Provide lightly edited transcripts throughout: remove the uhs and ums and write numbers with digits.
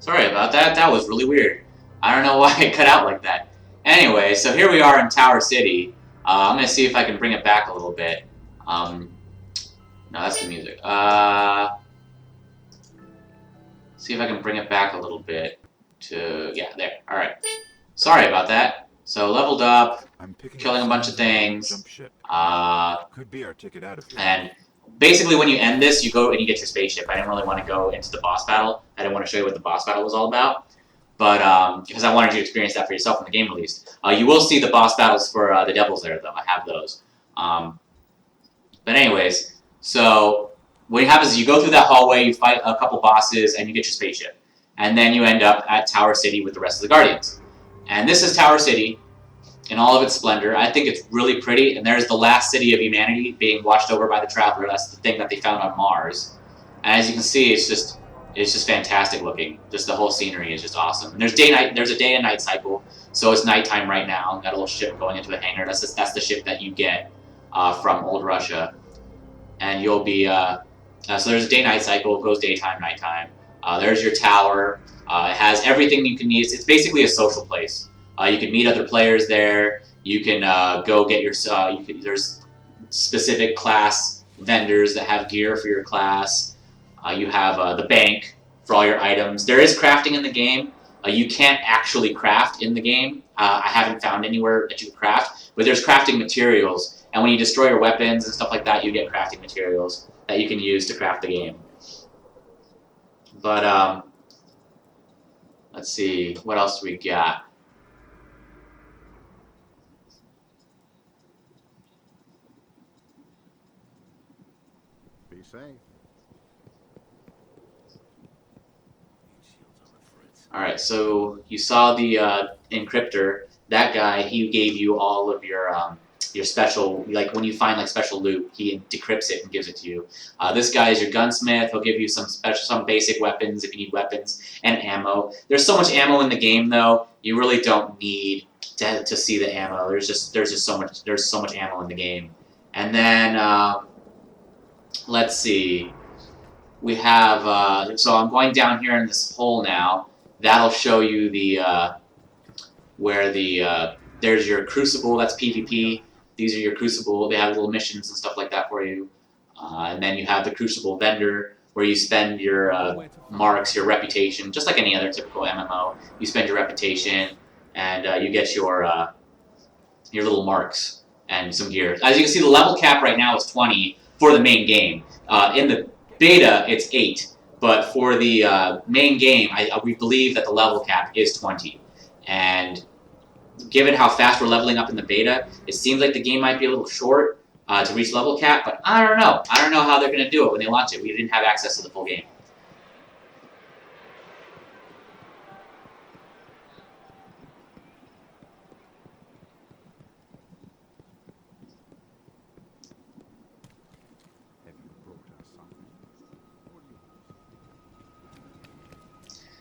Sorry about that. That was really weird. I don't know why it cut out like that. Anyway, so here we are in Tower City. I'm gonna see if I can bring it back a little bit. Um, no, that's the music. See if I can bring it back a little bit to, yeah, there. All right. Sorry about that. So leveled up, I'm picking up killing a bunch of signs of a hostile things, jump ship. uh, Could be our ticket out of here. and basically when you end this, you go and you get your spaceship. I didn't really want to go into the boss battle. I didn't want to show you what the boss battle was all about, but because I wanted you to experience that for yourself when the game released. You will see the boss battles for the devils there, though. I have those. But anyways, so what happens is you go through that hallway, you fight a couple bosses, and you get your spaceship. And then you end up at Tower City with the rest of the Guardians. And this is Tower City in all of its splendor. I think it's really pretty, and there's the last city of humanity being watched over by the Traveler. That's the thing that they found on Mars. And as you can see, it's just fantastic looking. Just the whole scenery is just awesome. And there's a day and night cycle, so it's nighttime right now. Got a little ship going into a hangar. That's the ship that you get from Old Russia, and you'll be so there's a day-night cycle. It goes daytime, nighttime. There's your tower. It has everything you can need. It's basically a social place. You can meet other players there. You can go get your. There's specific class vendors that have gear for your class. You have the bank for all your items. There is crafting in the game. You can't actually craft in the game. I haven't found anywhere that you can craft, but there's crafting materials. And when you destroy your weapons and stuff like that, you get crafting materials that you can use to craft the game. But let's see, what else do we got? Be safe. All right, so you saw the encryptor. That guy, he gave you all of your special, like when you find like special loot, he decrypts it and gives it to you. This guy is your gunsmith. He'll give you some basic weapons if you need weapons and ammo. There's so much ammo in the game though, you really don't need to see the ammo. There's just so much ammo in the game. And then let's see, we have so I'm going down here in this hole now. That'll show you the where the there's your crucible. That's PvP. These are your crucible. They have little missions and stuff like that for you. And then you have the crucible vendor where you spend your marks, your reputation, just like any other typical MMO. You spend your reputation and you get your little marks and some gear. As you can see, the level cap right now is 20 for the main game. In the beta, it's 8. But for the main game, we believe that the level cap is 20. And given how fast we're leveling up in the beta, it seems like the game might be a little short to reach level cap, but I don't know. I don't know how they're going to do it when they launch it. We didn't have access to the full game.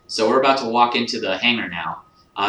So we're about to walk into the hangar now.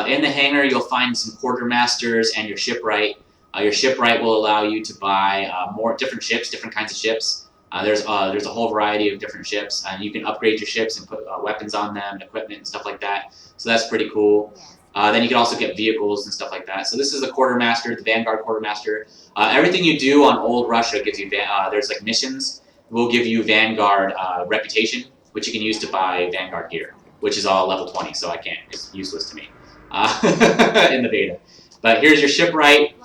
In the hangar, you'll find some quartermasters and your shipwright. Your shipwright will allow you to buy more different ships, different kinds of ships. There's a whole variety of different ships, and you can upgrade your ships and put weapons on them and equipment and stuff like that. So that's pretty cool. Then you can also get vehicles and stuff like that. So this is the quartermaster, the Vanguard quartermaster. Everything you do on Old Russia gives you there's like missions. Will give you Vanguard reputation, which you can use to buy Vanguard gear, which is all level 20, so I can't. It's useless to me in the beta. But here's your shipwright.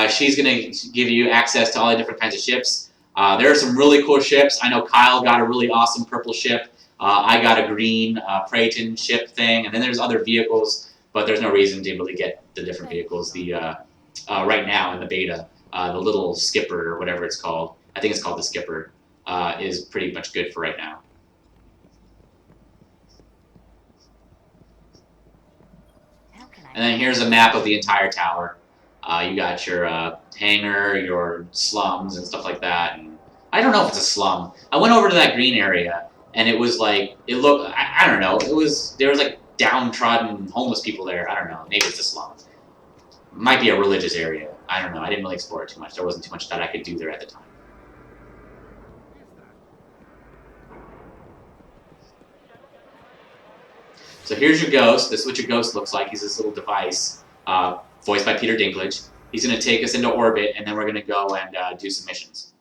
She's going to give you access to all the different kinds of ships. There are some really cool ships. I know Kyle got a really awesome purple ship. I got a green Praeton ship thing, and then there's other vehicles, but there's no reason to really get the different vehicles. The right now in the beta, the little skipper or whatever it's called, I think it's called the skipper, is pretty much good for right now. And then here's a map of the entire tower. You got your hangar, your slums, and stuff like that. And I don't know if it's a slum. I went over to that green area, and it was like it looked. I don't know. There was like downtrodden homeless people there. I don't know. Maybe it's a slum. Might be a religious area. I don't know. I didn't really explore it too much. There wasn't too much that I could do there at the time. So here's your ghost. This is what your ghost looks like. He's this little device, voiced by Peter Dinklage. He's going to take us into orbit, and then we're going to go and do some missions.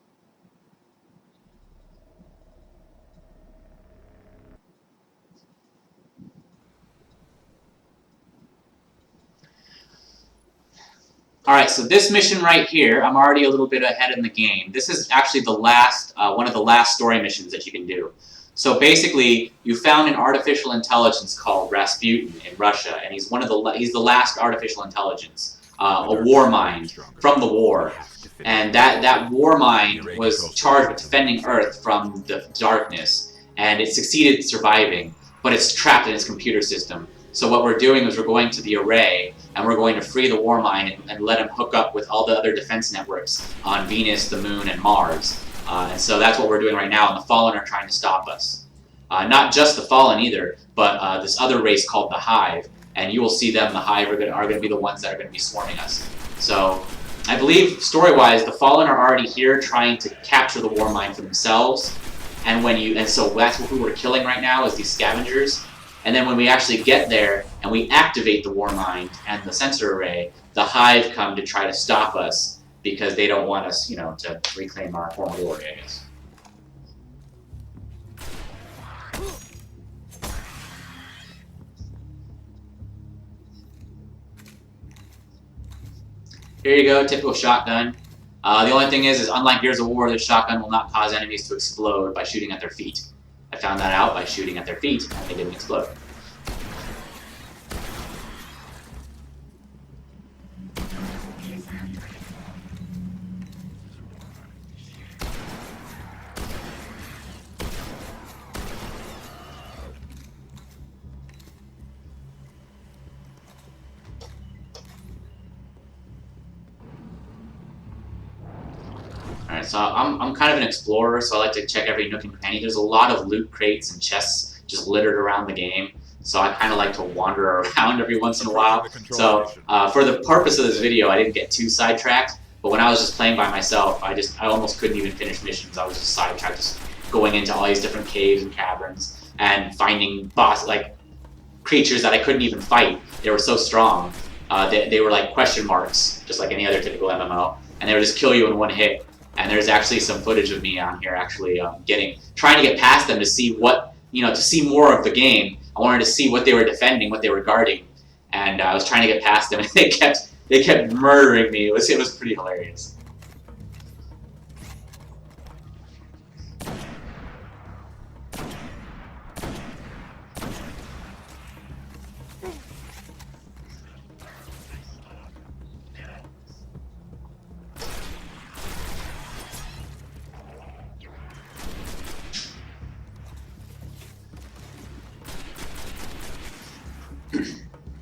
Alright, so this mission right here, I'm already a little bit ahead in the game. This is actually the last, one of the last story missions that you can do. So basically, you found an artificial intelligence called Rasputin in Russia, and he's the last artificial intelligence, a war mind from the war. And that war mind was charged with defending Earth from the darkness, and it succeeded surviving, but it's trapped in its computer system. So what we're doing is we're going to the array, and we're going to free the war mind and let him hook up with all the other defense networks on Venus, the Moon, and Mars. And so that's what we're doing right now, and the Fallen are trying to stop us. Not just the Fallen either, but this other race called the Hive, and you will see them, the Hive, are going to be the ones that are going to be swarming us. So I believe, story-wise, the Fallen are already here trying to capture the war mind for themselves, and so that's who we're killing right now, is these scavengers. And then when we actually get there and we activate the war mind and the sensor array, the Hive come to try to stop us because they don't want us, to reclaim our former glory, I guess. Here you go, typical shotgun. The only thing is unlike Gears of War, this shotgun will not cause enemies to explode by shooting at their feet. I found that out by shooting at their feet, and they didn't explode. Alright, so I'm kind of an explorer, so I like to check every nook and cranny. There's a lot of loot crates and chests just littered around the game, so I kind of like to wander around every once in a while. So for the purpose of this video, I didn't get too sidetracked, but when I was just playing by myself, I almost couldn't even finish missions. I was just sidetracked, just going into all these different caves and caverns and finding creatures that I couldn't even fight. They were so strong. They were like question marks, just like any other typical MMO, and they would just kill you in one hit. And there's actually some footage of me on here actually trying to get past them to see to see more of the game. I wanted to see what they were defending, what they were guarding, and I was trying to get past them, and they kept murdering me. It was pretty hilarious.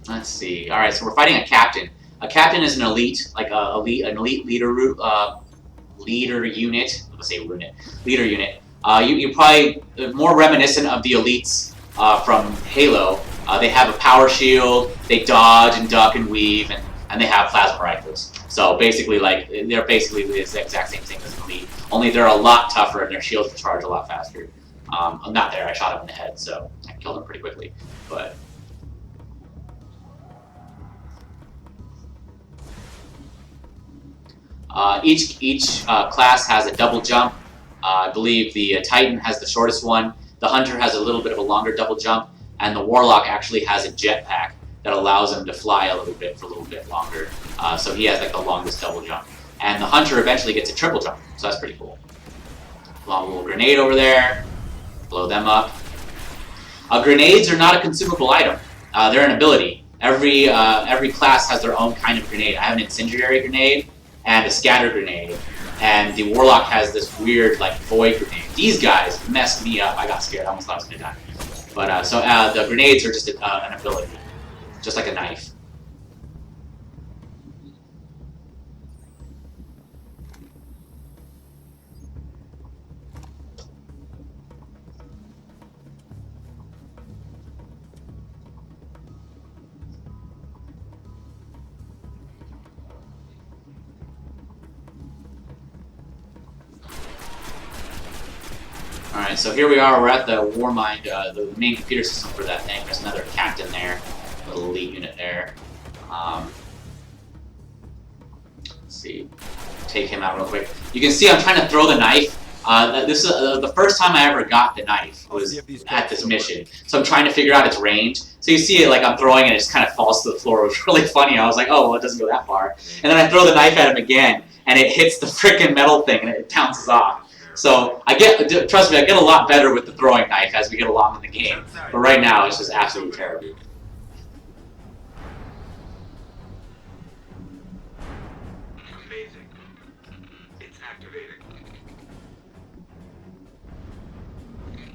Let's see. All right, so we're fighting a captain. A captain is an elite, an elite leader unit. Let's say leader unit. You probably more reminiscent of the elites from Halo. They have a power shield. They dodge and duck and weave, and they have plasma rifles. So basically, they're basically the exact same thing as an elite. Only they're a lot tougher and their shields charge a lot faster. I'm not there. I shot him in the head, so I killed him pretty quickly. But each class has a double jump. I believe the Titan has the shortest one. The Hunter has a little bit of a longer double jump, and the Warlock actually has a jetpack that allows him to fly a little bit for a little bit longer. So he has the longest double jump. And the Hunter eventually gets a triple jump, so that's pretty cool. Long little grenade over there. Blow them up. Grenades are not a consumable item. They're an ability. Every class has their own kind of grenade. I have an incendiary grenade and a scatter grenade, and the Warlock has this weird void grenade. These guys messed me up. I got scared. I almost thought I was gonna die. But so the grenades are just an ability, just like a knife. Alright, so here we are. We're at the Warmind, the main computer system for that thing. There's another captain there, little elite unit there. Let's see, take him out real quick. You can see I'm trying to throw the knife. This is the first time I ever got the knife was at this mission. So I'm trying to figure out its range. So you see it like I'm throwing and it just kind of falls to the floor. It was really funny. I was like, oh, well, it doesn't go that far. And then I throw the knife at him again, and it hits the freaking metal thing and it bounces off. So trust me, I get a lot better with the throwing knife as we get along in the game. But right now, it's just absolutely terrible. Amazing. It's activating.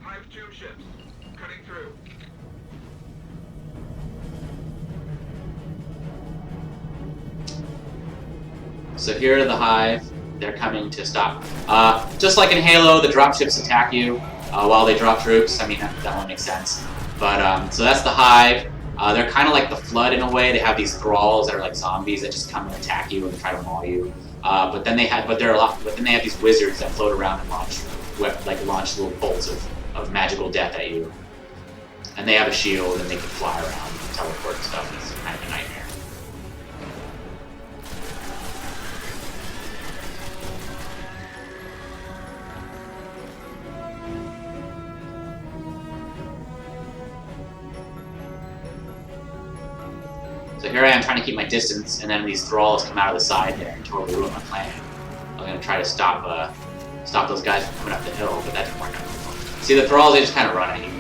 Hive 2 ships. Cutting through. So here are the Hive. They're coming to stop. Just like in Halo, the dropships attack you while they drop troops. I mean, that one makes sense. But so that's the Hive. They're kind of like the Flood in a way. They have these thralls that are like zombies that just come and attack you and try to maul you. But then they have these wizards that float around and launch little bolts of magical death at you. And they have a shield and they can fly around and teleport and stuff. It's kind of a nightmare. So here I am trying to keep my distance, and then these thralls come out of the side there and totally ruin my plan. I'm gonna try to stop those guys from coming up the hill, but that didn't work out. See, the thralls, they just kind of run at you.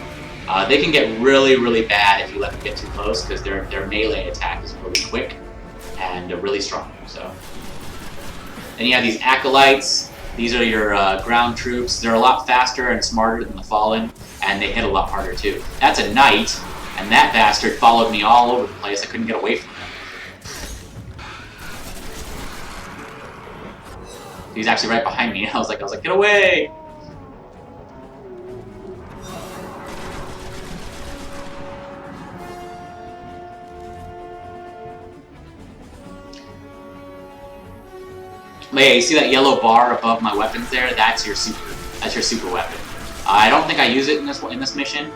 They can get really, really bad if you let them get too close, because their melee attack is really quick and really strong. So, then you have these acolytes. These are your ground troops. They're a lot faster and smarter than the Fallen, and they hit a lot harder too. That's a knight. And that bastard followed me all over the place. I couldn't get away from him. He's actually right behind me. I was like, get away! But yeah, you see that yellow bar above my weapons there? That's your super weapon. I don't think I use it in this mission.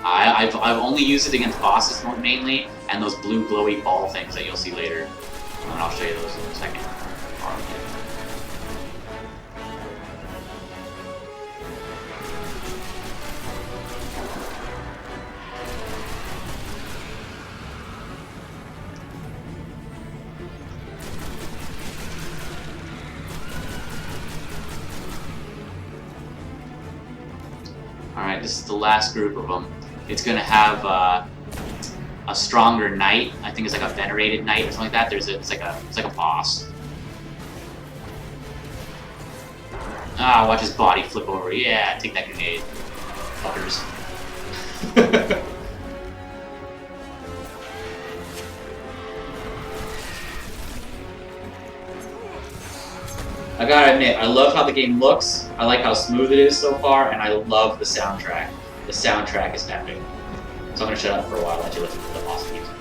I've only used it against bosses mainly, and those blue glowy ball things that you'll see later. And I'll show you those in a second. Alright, this is the last group of them. It's going to have a stronger knight. I think it's like a venerated knight or something like that. It's like a boss. Ah, watch his body flip over. Yeah, take that grenade, fuckers. I gotta admit, I love how the game looks. I like how smooth it is so far, and I love the soundtrack. The soundtrack is epic. So I'm gonna shut up for a while and let you listen to the awesome music.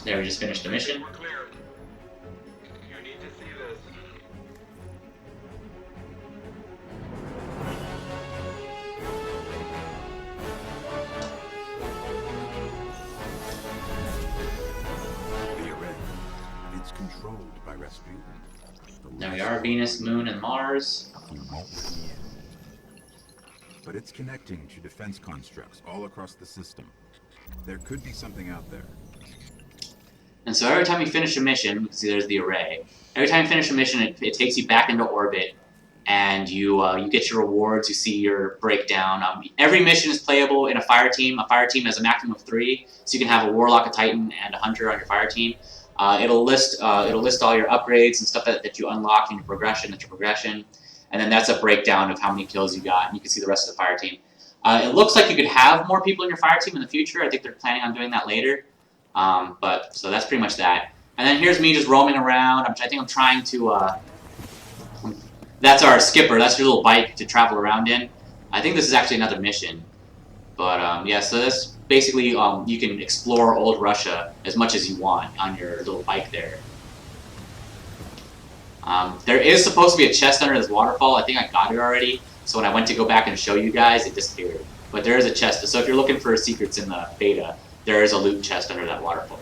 There, we just finished the mission. We're clear. You need to see this. The array. It's controlled by Rasputin. There we are, Venus, Moon, and Mars. You won't see it. But it's connecting to defense constructs all across the system. There could be something out there. And so every time you finish a mission, you can see there's the array. Every time you finish a mission, it takes you back into orbit, and you get your rewards, you see your breakdown. Every mission is playable in a fire team. A fire team has a maximum of 3, so you can have a Warlock, a Titan, and a Hunter on your fire team. It'll list all your upgrades and stuff that you unlocked in your progression. and then that's a breakdown of how many kills you got, and you can see the rest of the fire team. It looks like you could have more people in your fire team in the future. I think they're planning on doing that later. But so that's pretty much that. And then here's me just roaming around. I think I'm trying to. That's our skipper. That's your little bike to travel around in. I think this is actually another mission. But yeah, so that's basically you can explore old Russia as much as you want on your little bike there. There is supposed to be a chest under this waterfall. I think I got it already. So when I went to go back and show you guys, it disappeared. But there is a chest. So if you're looking for secrets in the beta, there is a loot chest under that waterfall.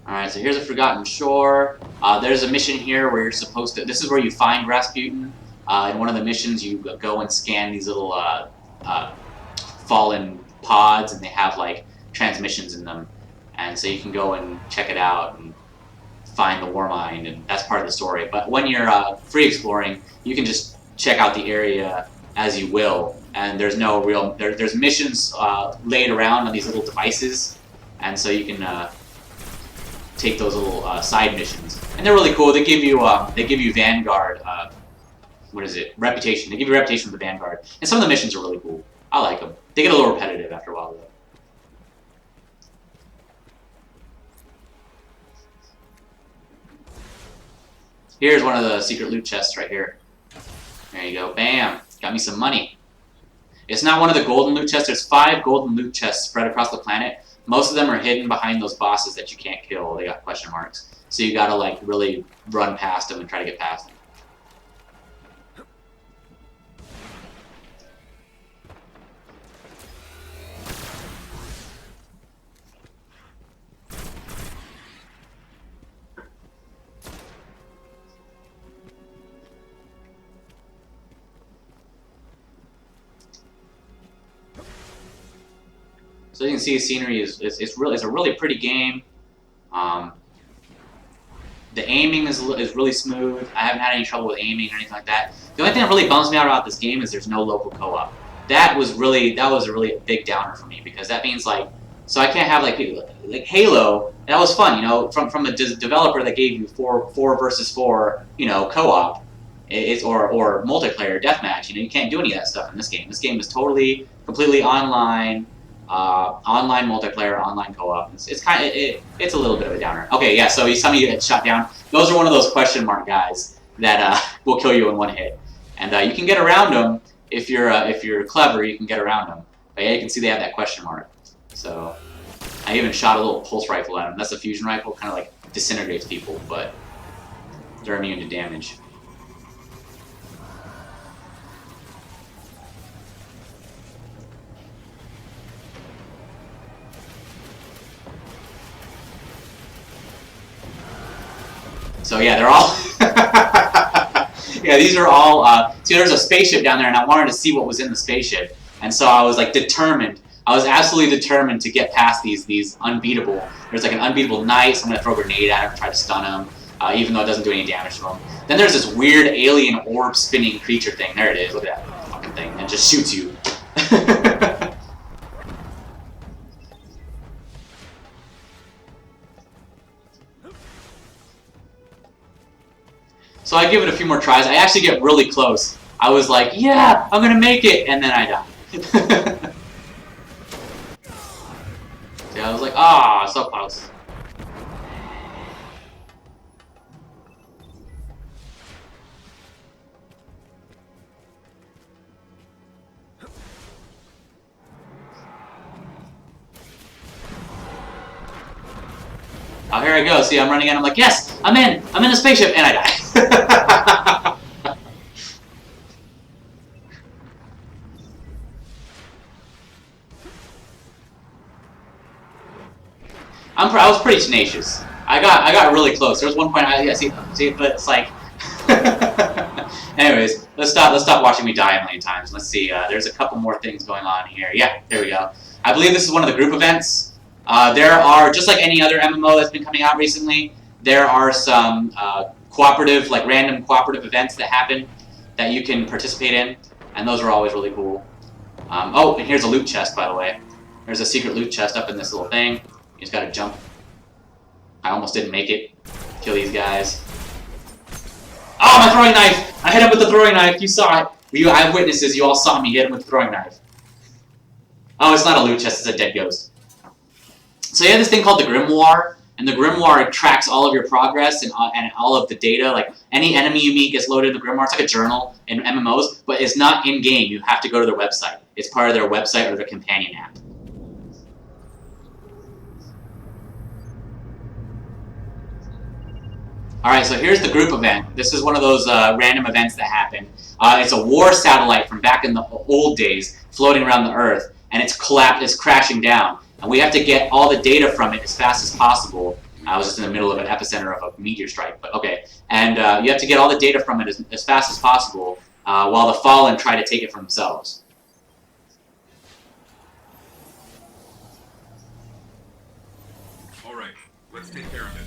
Alright, so here's a Forgotten Shore. There's a mission here where you're supposed to... This is where you find Rasputin. In one of the missions, you go and scan these little fallen pods, and they have, like, transmissions in them. And so you can go and check it out and find the Warmind, and that's part of the story. But when you're free exploring, you can just check out the area as you will. And there's no real... There's missions laid around on these little devices, and so you can... take those little side missions, and they're really cool. They give you Vanguard. What is it? Reputation. They give you reputation with the Vanguard, and some of the missions are really cool. I like them. They get a little repetitive after a while, though. Here's one of the secret loot chests right here. There you go. Bam! Got me some money. It's not one of the golden loot chests. There's 5 golden loot chests spread across the planet. Most of them are hidden behind those bosses that you can't kill. They got question marks. So you gotta, like, really run past them and try to get past them. So you can see the scenery is it's a really pretty game. The aiming is really smooth. I haven't had any trouble with aiming or anything like that. The only thing that really bums me out about this game is there's no local co-op. That was a really big downer for me, because that means, like, so I can't have like Halo. That was fun, you know, from a developer that gave you 4 versus 4, you know, co-op. Or multiplayer deathmatch. You know, you can't do any of that stuff in this game. This game is completely online. Online multiplayer, online co-op. It's kind of it's a little bit of a downer. Okay, yeah. So some of you get shot down. Those are one of those question mark guys that will kill you in one hit, and you can get around them if you're clever. You can get around them. But yeah, you can see they have that question mark. So I even shot a little pulse rifle at them. That's a fusion rifle, kind of like disintegrates people, but they're immune to damage. So yeah, they're all... yeah, these are all... see, there's a spaceship down there, and I wanted to see what was in the spaceship. And so I was, like, determined. I was absolutely determined to get past these unbeatable... There's, like, an unbeatable knight, so I'm going to throw a grenade at him and try to stun him, even though it doesn't do any damage to him. Then there's this weird alien orb-spinning creature thing. There it is. Look at that fucking thing. And it just shoots you. So I give it a few more tries. I actually get really close. I was like, yeah, I'm gonna make it, and then I die. See, I was like, ah, so close. Oh, here I go. See, I'm running in. I'm like, yes, I'm in the spaceship, and I die. I was pretty tenacious. I got really close. There was one point see, but it's like. Anyways, let's stop watching me die a million times. Let's see. There's a couple more things going on here. Yeah, there we go. I believe this is one of the group events. There are, just like any other MMO that's been coming out recently, there are some cooperative, like random cooperative events that happen that you can participate in, and those are always really cool. Oh, and here's a loot chest, by the way. There's a secret loot chest up in this little thing. You just gotta jump. I almost didn't make it. Kill these guys. Oh, my throwing knife! I hit him with the throwing knife. You saw it. You eyewitnesses, you all saw me hit him with the throwing knife. Oh, it's not a loot chest. It's a dead ghost. So you have this thing called the Grimoire, and the Grimoire tracks all of your progress and all of the data. Like, any enemy you meet gets loaded in the Grimoire. It's like a journal in MMOs, but it's not in-game. You have to go to their website. It's part of their website or their companion app. Alright, so here's the group event. This is one of those random events that happen. It's a war satellite from back in the old days floating around the Earth, and it's crashing down. And we have to get all the data from it as fast as possible. I was just in the middle of an epicenter of a meteor strike, but okay. And you have to get all the data from it as fast as possible while the Fallen try to take it for themselves. Alright, let's take care of it.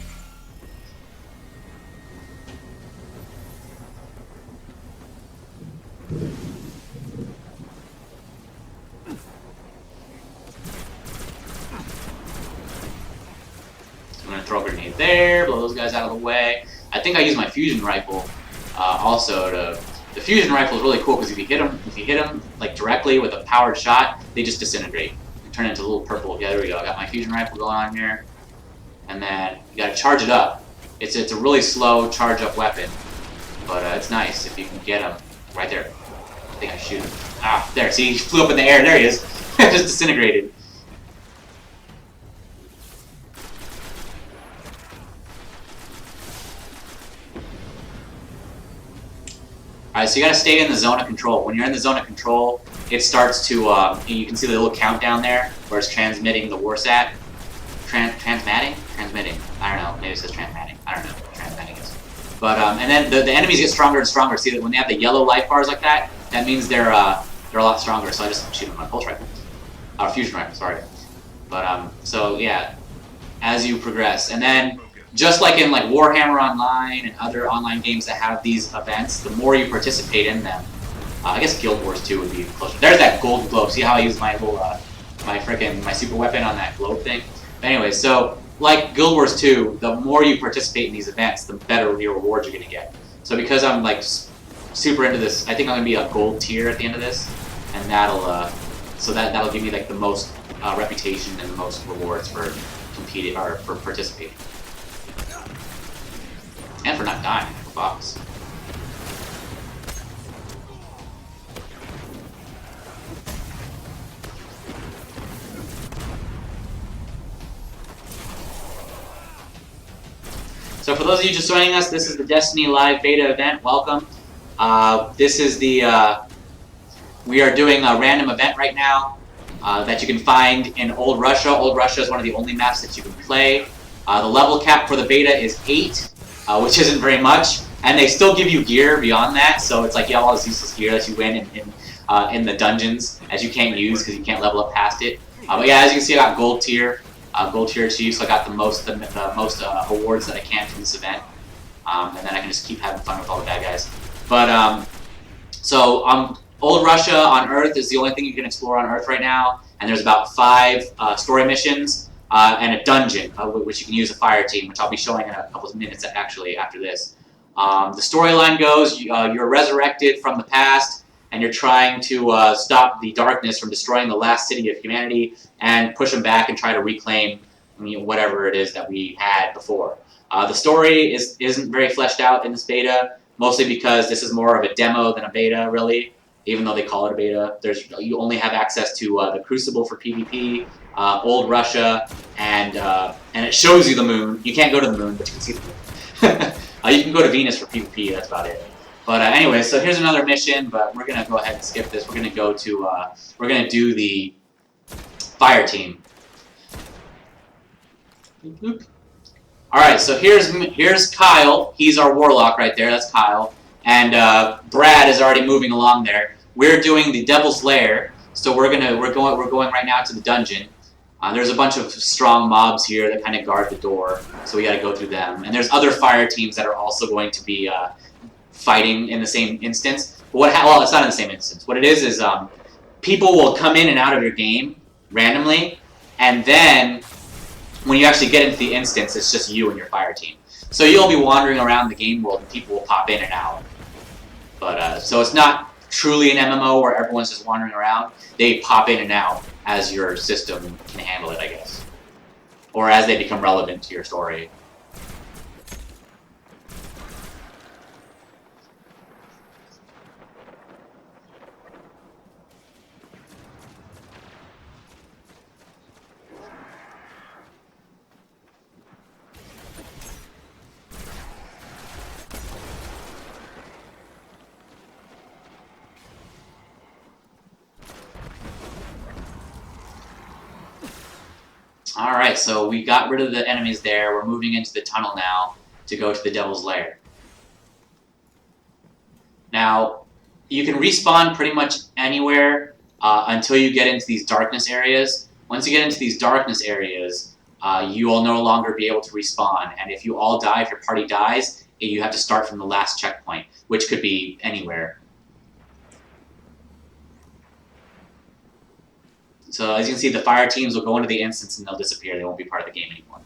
I'm gonna throw a grenade there, blow those guys out of the way. I think I use my fusion rifle also to. The fusion rifle is really cool because if you hit them like directly with a powered shot, they just disintegrate. They turn into a little purple. Yeah, there we go. I got my fusion rifle going on here, and then you gotta charge it up. It's a really slow charge up weapon, but it's nice if you can get him right there. I think I shoot him. Ah, there. See, he flew up in the air. There he is. Just disintegrated. Alright, so you gotta stay in the zone of control. When you're in the zone of control, it starts to, you can see the little countdown there, where it's transmitting the warsat. Transmitting? Transmitting. I don't know, maybe it says transmitting. I don't know what transmitting is. But, and then the enemies get stronger and stronger. See that when they have the yellow life bars like that, that means they're a lot stronger, so I just shoot them with my pulse rifle. Or fusion rifle, sorry. But, so yeah, as you progress. And then, just like in like Warhammer Online and other online games that have these events, the more you participate in them, I guess Guild Wars 2 would be closer. There's that gold globe. See how I use my little, my super weapon on that globe thing? But anyway, so like Guild Wars 2, the more you participate in these events, the better your rewards you're gonna get. So because I'm like super into this, I think I'm gonna be a gold tier at the end of this, and that'll give me like the most reputation and the most rewards for competing or for participating. And for not dying, box. So for those of you just joining us, this is the Destiny Live Beta event. Welcome. This is the, we are doing a random event right now that you can find in Old Russia. Old Russia is one of the only maps that you can play. The level cap for the beta is 8. Which isn't very much, and they still give you gear beyond that, so it's like you have all this useless gear that you win in the dungeons that you can't use because you can't level up past it. But yeah, as you can see, I got gold tier achieved, so I got the most awards that I can from this event, and then I can just keep having fun with all the bad guys. But Old Russia on Earth is the only thing you can explore on Earth right now, and there's about 5 story missions. And a dungeon, which you can use a fire team, which I'll be showing in a couple of minutes actually after this. The storyline goes, you're resurrected from the past, and you're trying to stop the darkness from destroying the last city of humanity, and push them back and try to reclaim whatever it is that we had before. The story isn't very fleshed out in this beta, mostly because this is more of a demo than a beta, really. Even though they call it a beta, you only have access to the Crucible for PvP, Old Russia, and it shows you the moon. You can't go to the moon, but you can see the moon. You can go to Venus for PvP. That's about it. But anyway, so here's another mission. But we're gonna go ahead and skip this. We're gonna go to we're gonna do the fire team. All right. So here's Kyle. He's our warlock right there. That's Kyle. And Brad is already moving along there. We're doing the Devil's Lair, so we're going right now to the dungeon. There's a bunch of strong mobs here that kind of guard the door, so we got to go through them. And there's other fire teams that are also going to be fighting in the same instance. But well, it's not in the same instance. What it is people will come in and out of your game randomly, and then when you actually get into the instance, it's just you and your fire team. So you'll be wandering around the game world, and people will pop in and out. But so it's not truly an MMO where everyone's just wandering around. They pop in and out as your system can handle it, I guess. Or as they become relevant to your story. Alright, so we got rid of the enemies there. We're moving into the tunnel now to go to the Devil's Lair. Now, you can respawn pretty much anywhere until you get into these darkness areas. Once you get into these darkness areas, you will no longer be able to respawn. And if you all die, if your party dies, you have to start from the last checkpoint, which could be anywhere. So as you can see, the fire teams will go into the instance and they'll disappear. They won't be part of the game anymore.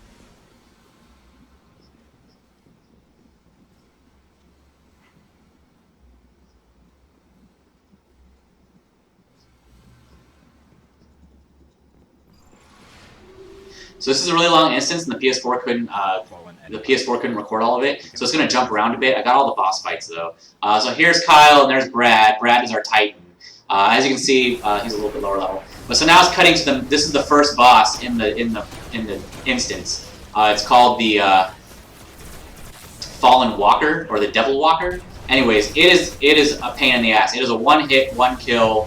So this is a really long instance, and the PS4 couldn't record all of it. So it's going to jump around a bit. I got all the boss fights though. So here's Kyle, and there's Brad. Brad is our Titan. As you can see, he's a little bit lower level. But so now it's cutting to them. This is the first boss in the instance. It's called the Fallen Walker or the Devil Walker. Anyways, it is a pain in the ass. It is a one-hit, one-kill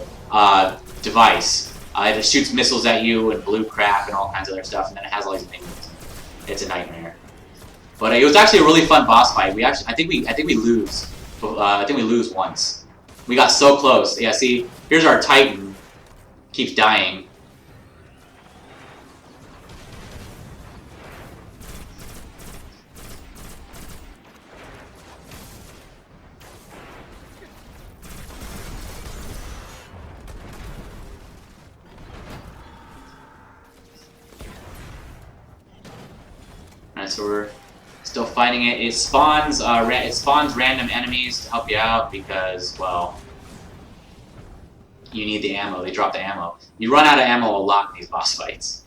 device. It shoots missiles at you and blue crap and all kinds of other stuff, and then it has all these things. It's a nightmare. But it was actually a really fun boss fight. I think we lose. I think we lose once. We got so close. Yeah, see, here's our Titan. Keeps dying. Alright, so we're still fighting it. It spawns random enemies to help you out because, well, you need the ammo. They drop the ammo. You run out of ammo a lot in these boss fights.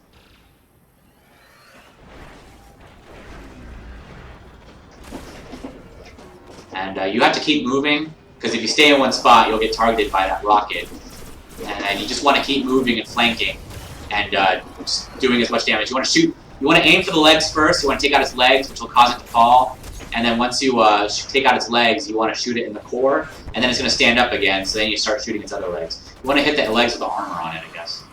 And you have to keep moving, because if you stay in one spot, you'll get targeted by that rocket. And you just want to keep moving and flanking, and just doing as much damage. You want to shoot. You want to aim for the legs first. You want to take out its legs, which will cause it to fall. And then once you take out its legs, you want to shoot it in the core, and then it's going to stand up again, so then you start shooting its other legs. You want to hit the legs with the armor on it, I guess.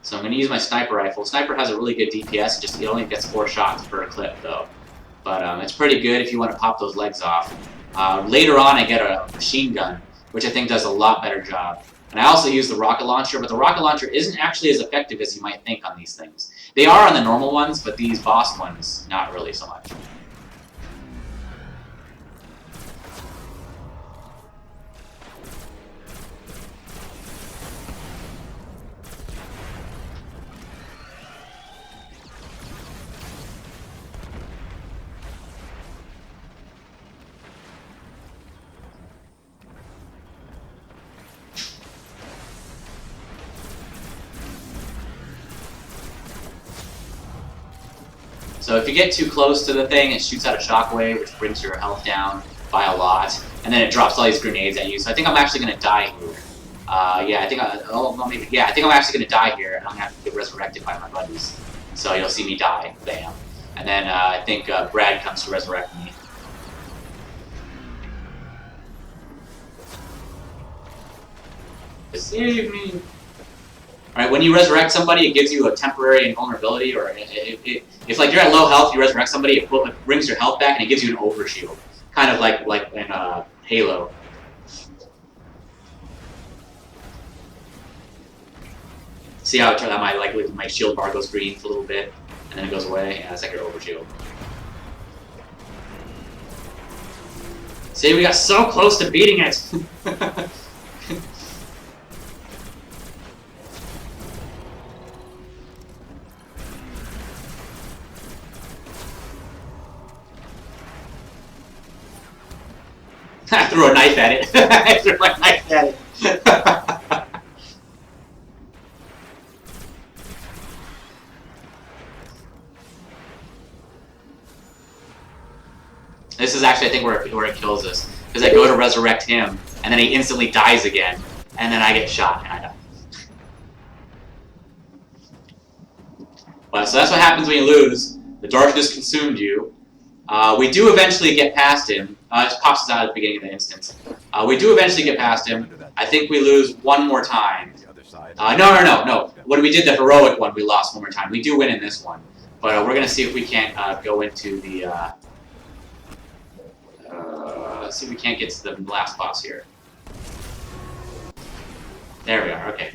So I'm going to use my sniper rifle. Sniper has a really good DPS, it only gets 4 shots per clip though. But it's pretty good if you want to pop those legs off. Later on I get a machine gun, which I think does a lot better job. And I also use the rocket launcher, but the rocket launcher isn't actually as effective as you might think on these things. They are on the normal ones, but these boss ones, not really so much. So if you get too close to the thing, it shoots out a shockwave, which brings your health down by a lot, and then it drops all these grenades at you. So I think I'm actually going to die here. I think I'm actually going to die here, and I'm going to have to get resurrected by my buddies. So you'll see me die, bam. And then I think Brad comes to resurrect me. Save me! Alright, when you resurrect somebody, it gives you a temporary invulnerability, or if like you're at low health, you resurrect somebody, it brings your health back and it gives you an overshield. Kind of like in Halo. See how my shield bar goes green for a little bit, and then it goes away? Yeah, that's like your overshield. See, we got so close to beating it! I threw a knife at it. I threw my knife at it. This is actually, I think, where it kills us. Because I go to resurrect him, and then he instantly dies again, and then I get shot, and I die. But, so that's what happens when you lose. The darkness consumed you. We do eventually get past him. It just pops us out at the beginning of the instance. We do eventually get past him. I think we lose one more time. No. When we did the heroic one, we lost one more time. We do win in this one. But we're going to see if we can't go into the... let's see if we can't get to the last boss here. There we are, okay.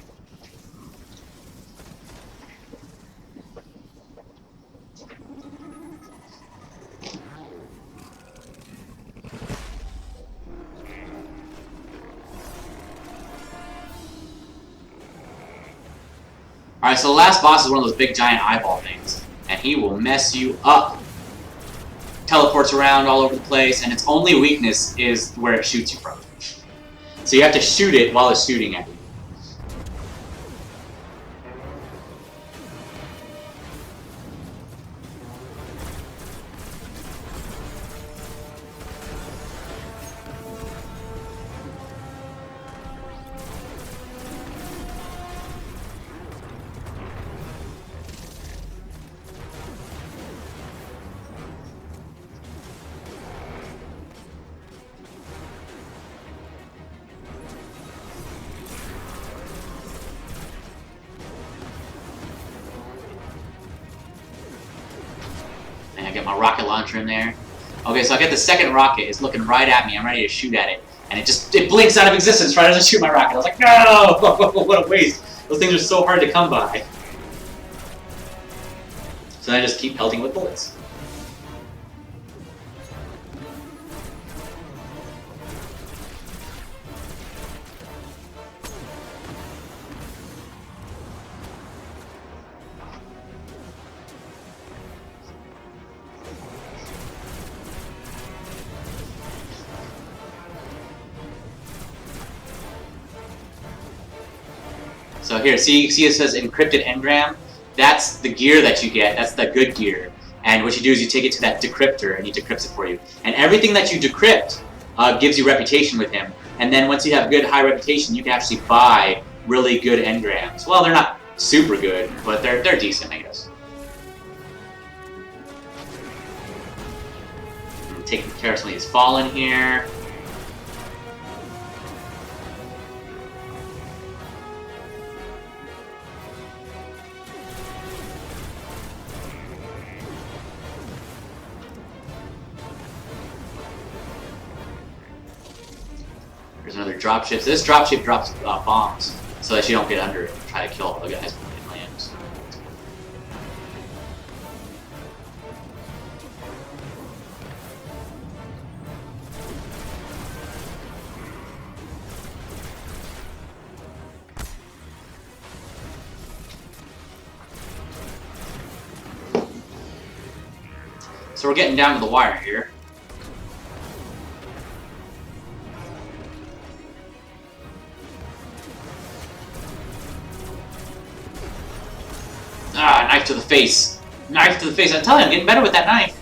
Alright, so the last boss is one of those big giant eyeball things, and he will mess you up. Teleports around all over the place, and its only weakness is where it shoots you from. So you have to shoot it while it's shooting at you. I get my rocket launcher in there. Okay, so I get the second rocket. It's looking right at me. I'm ready to shoot at it. And it blinks out of existence right as I shoot my rocket. I was like, no! What a waste. Those things are so hard to come by. So I just keep pelting with bullets. So here, see it says encrypted engram? That's the gear that you get, that's the good gear. And what you do is you take it to that decryptor and he decrypts it for you. And everything that you decrypt gives you reputation with him. And then once you have good, high reputation, you can actually buy really good engrams. Well, they're not super good, but they're decent, I guess. I'm taking care of some of these fallen here. There's another dropship. So this dropship drops bombs so that you don't get under it and try to kill all the guys when it lands. So we're getting down to the wire here. Ah, knife to the face. Knife to the face. I'm telling you, I'm getting better with that knife.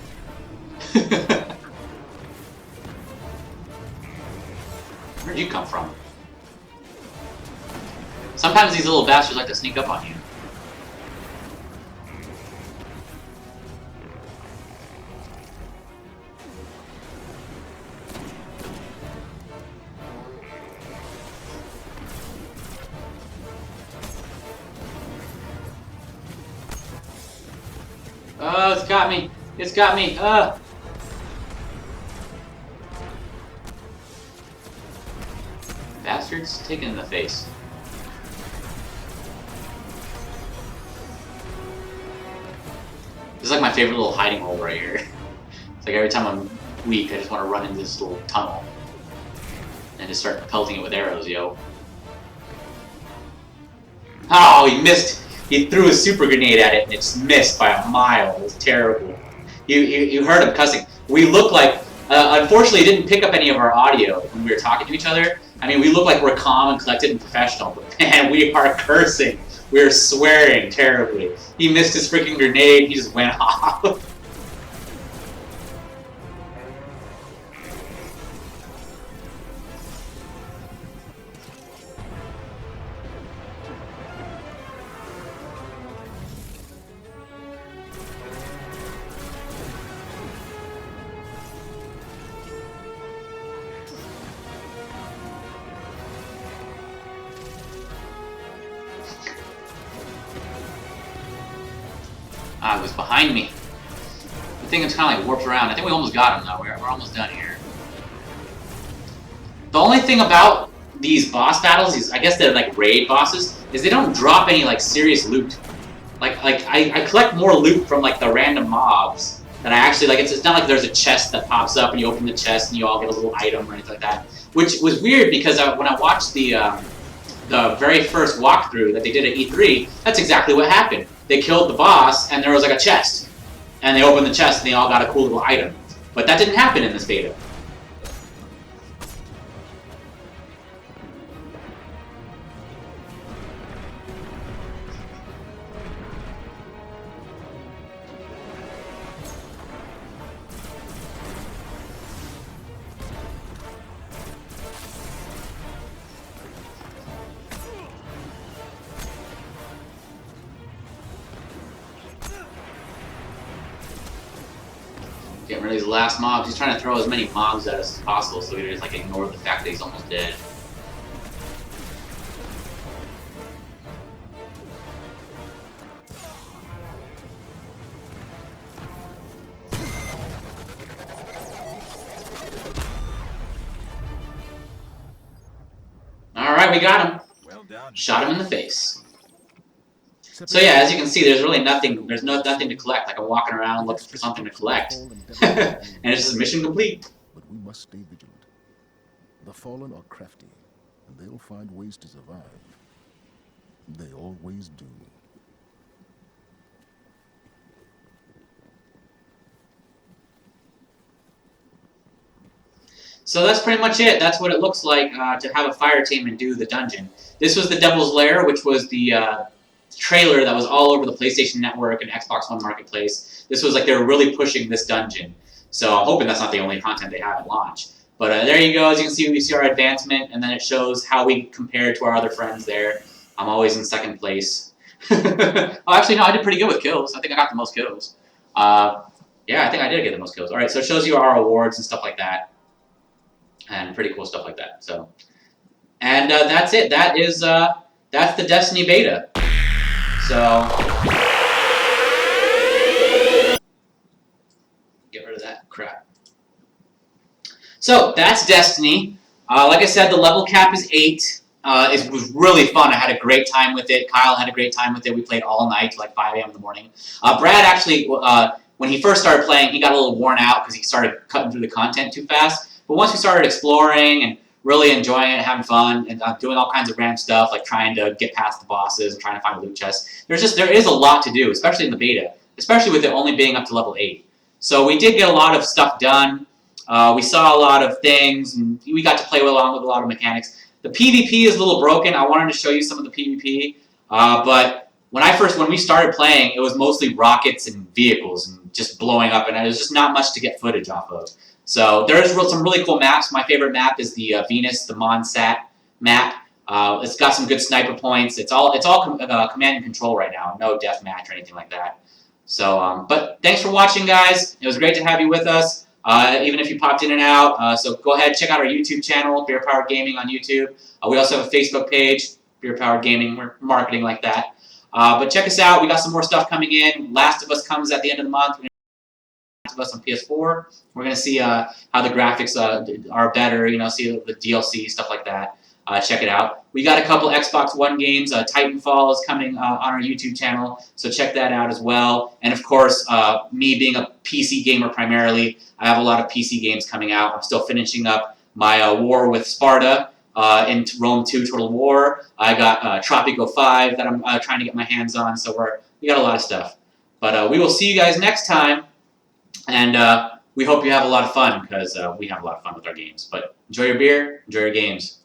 Where'd you come from? Sometimes these little bastards like to sneak up on you. Oh, it's got me. It's got me. Bastards taken in the face. This is like my favorite little hiding hole right here. It's like every time I'm weak, I just want to run into this little tunnel and just start pelting it with arrows, yo. Oh, he missed. He threw a super grenade at it and it's missed by a mile. It was terrible. You heard him cussing. We look like, unfortunately, it didn't pick up any of our audio when we were talking to each other. I mean, we look like we're calm and collected and professional, but man, we are cursing. We are swearing terribly. He missed his freaking grenade. He just went off. Ah, it was behind me. The thing is kind of like warped around. I think we almost got him though. We're almost done here. The only thing about these boss battles, these I guess they're like raid bosses, is they don't drop any like serious loot. Like I collect more loot from like the random mobs that I actually like. It's not like there's a chest that pops up and you open the chest and you all get a little item or anything like that. Which was weird because when I watched the very first walkthrough that they did at E3, that's exactly what happened. They killed the boss, and there was like a chest. And they opened the chest, and they all got a cool little item. But that didn't happen in this beta. Getting rid of these last mobs. He's trying to throw as many mobs at us as possible so we just like ignore the fact that he's almost dead. Alright, we got him. Well done. Shot him in the face. So yeah, as you can see, there's really nothing. There's nothing to collect. Like I'm walking around looking for something to collect, and it's just mission complete. But we must stay vigilant. The Fallen are crafty, and they'll find ways to survive. They always do. So that's pretty much it. That's what it looks like to have a fire team and do the dungeon. This was the Devil's Lair, which was the trailer that was all over the PlayStation Network and Xbox One Marketplace. This was like they were really pushing this dungeon. So I'm hoping that's not the only content they have at launch. But there you go. As you can see, we see our advancement, and then it shows how we compare to our other friends there. I'm always in second place. Oh, actually, no, I did pretty good with kills. I think I got the most kills. Yeah, I think I did get the most kills. All right, so it shows you our awards and stuff like that. And pretty cool stuff like that. So, and that's it. That is that's the Destiny beta. So get rid of that crap. So that's Destiny. Like I said, the level cap is 8. It was really fun. I had a great time with it. Kyle had a great time with it. We played all night till like 5 a.m. in the morning. Brad actually, when he first started playing, he got a little worn out because he started cutting through the content too fast. But once we started exploring and really enjoying it, having fun, and doing all kinds of random stuff, like trying to get past the bosses and trying to find loot chests, there is a lot to do, especially in the beta, especially with it only being up to level 8. So we did get a lot of stuff done. We saw a lot of things, and we got to play along with a lot of mechanics. The PvP is a little broken. I wanted to show you some of the PvP, but when we started playing, it was mostly rockets and vehicles and just blowing up, and there's just not much to get footage off of. So there's some really cool maps. My favorite map is the Venus, the Monsat map. It's got some good sniper points. It's all command and control right now. No deathmatch or anything like that. So, but thanks for watching, guys. It was great to have you with us, even if you popped in and out. So go ahead, check out our YouTube channel, Beer Powered Gaming on YouTube. We also have a Facebook page, Beer Powered Gaming. We're marketing like that. But check us out. We got some more stuff coming in. Last of Us comes at the end of the month. Last of Us on PS4. We're gonna see how the graphics are better. See the DLC stuff like that. Check it out. We got a couple Xbox One games. Titanfall is coming on our YouTube channel, so check that out as well. And of course, me being a PC gamer primarily, I have a lot of PC games coming out. I'm still finishing up my war with Sparta in Rome 2 Total War. I got Tropico 5 that I'm trying to get my hands on, so we got a lot of stuff. But we will see you guys next time, and we hope you have a lot of fun, because we have a lot of fun with our games. But enjoy your beer, enjoy your games.